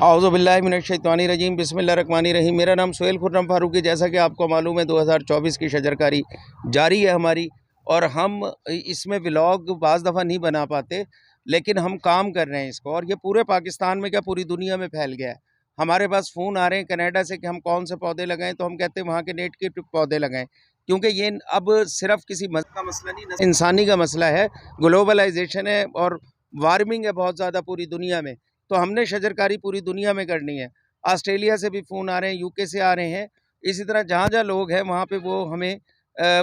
औज़ुबिल्लाहिमिनश्शैतानिर्रजीम बिस्मिल्लाहिर्रहमानिर्रहीम। मेरा नाम सुहेल खुर्रम फारूकी। जैसा कि आपको मालूम है 2024 की शजरकारी जारी है हमारी, और हम इसमें व्लॉग बाज़ दफ़ा नहीं बना पाते, लेकिन हम काम कर रहे हैं इसको। और ये पूरे पाकिस्तान में क्या पूरी दुनिया में फैल गया है। हमारे पास फ़ोन आ रहे हैं कनाडा से कि हम कौन से पौधे लगाएं, तो हम कहते हैं वहाँ के नेट के पौधे लगाएं, क्योंकि ये अब सिर्फ किसी मज़हब का मसला नहीं, इंसानी का मसला है। ग्लोबलाइजेशन है और वार्मिंग है बहुत ज़्यादा पूरी दुनिया में, तो हमने शजरकारी पूरी दुनिया में करनी है। ऑस्ट्रेलिया से भी फ़ोन आ रहे हैं, यूके से आ रहे हैं, इसी तरह जहाँ-जहाँ लोग हैं वहाँ पे वो हमें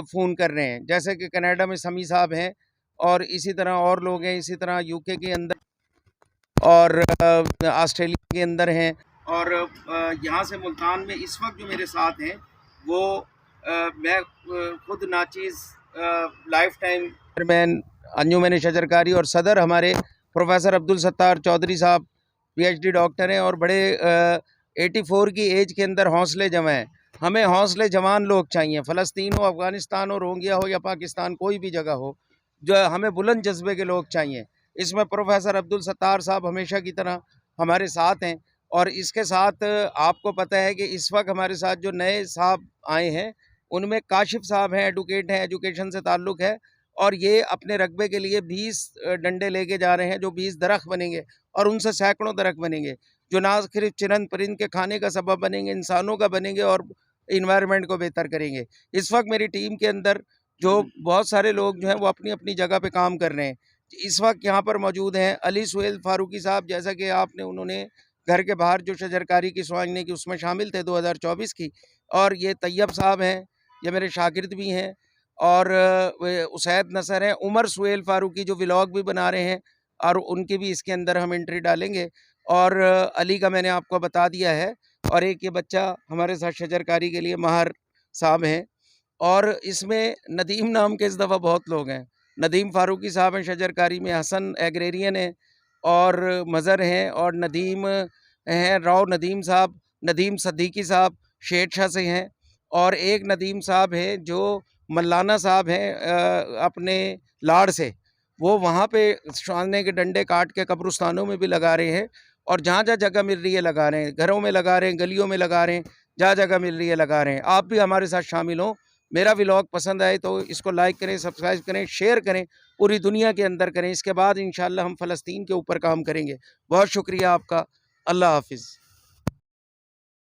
फ़ोन कर रहे हैं। जैसे कि कनाडा में समी साहब हैं, और इसी तरह और लोग हैं, इसी तरह यूके के अंदर और ऑस्ट्रेलिया के अंदर हैं, और यहाँ से मुल्तान में इस वक्त जो मेरे साथ हैं वो मैं खुद नाचीज़ लाइफ टाइम चेयरमैन अंजुमन शजरकारी और सदर हमारे प्रोफेसर अब्दुल सत्तार चौधरी साहब पीएचडी डॉक्टर हैं, और बड़े 84 की एज के अंदर हौसले जमा हैं। हमें हौसले जवान लोग चाहिए, फ़लस्तीन हो, अफ़गानिस्तान हो, रोहिंग्या हो या पाकिस्तान, कोई भी जगह हो, जो हमें बुलंद जज्बे के लोग चाहिए। इसमें प्रोफेसर अब्दुल सत्तार साहब हमेशा की तरह हमारे साथ हैं। और इसके साथ आपको पता है कि इस वक्त हमारे साथ जो नए साहब आए हैं उनमें काशिफ साहब हैं, एडवोकेट हैं, एजुकेशन से ताल्लुक़ है, और ये अपने रकबे के लिए 20 डंडे लेके जा रहे हैं, जो 20 दरख्त बनेंगे, और उनसे सैकड़ों दरख्त बनेंगे, जो ना सिर्फ चरंद परिंद के खाने का सबब बनेंगे, इंसानों का बनेंगे और इन्वायरमेंट को बेहतर करेंगे। इस वक्त मेरी टीम के अंदर जो बहुत सारे लोग जो हैं वो अपनी अपनी जगह पे काम कर रहे हैं। इस वक्त यहाँ पर मौजूद हैं अली सुहेल फारूकी साहब, जैसा कि आपने उन्होंने घर के बाहर जो शजरकारी की स्वांजने की उसमें शामिल थे 2024 की। और ये तैयब साहब हैं, ये मेरे शागिर्द भी हैं, और उसैद नसर हैं, उमर सुहेल फारूकी जो व्लॉग भी बना रहे हैं, और उनकी भी इसके अंदर हम एंट्री डालेंगे। और अली का मैंने आपको बता दिया है, और एक ये बच्चा हमारे साथ शजरकारी के लिए माहर साहब हैं। और इसमें नदीम नाम के इस दफ़ा बहुत लोग हैं। नदीम फारूकी साहब हैं शजरकारी में, हसन एग्रेरियन हैं, और मज़र हैं, और नदीम हैं, राव नदीम साहब, नदीम सद्दीकी साहब शेरशाह से हैं, और एक नदीम साहब हैं जो मल्लाना साहब हैं अपने लाड़ से, वो वहाँ पे श्वाने के डंडे काट के कब्रिस्तानों में भी लगा रहे हैं, और जहाँ-जहाँ जगह मिल रही है लगा रहे हैं, घरों में लगा रहे हैं, गलियों में लगा रहे हैं, जहाँ जगह मिल रही है लगा रहे हैं। आप भी हमारे साथ शामिल हों। मेरा व्लॉग पसंद आए तो इसको लाइक करें, सब्सक्राइब करें, शेयर करें, पूरी दुनिया के अंदर करें। इसके बाद इंशाअल्लाह हम फ़लस्तीन के ऊपर काम करेंगे। बहुत शुक्रिया आपका। अल्लाह हाफ़िज़।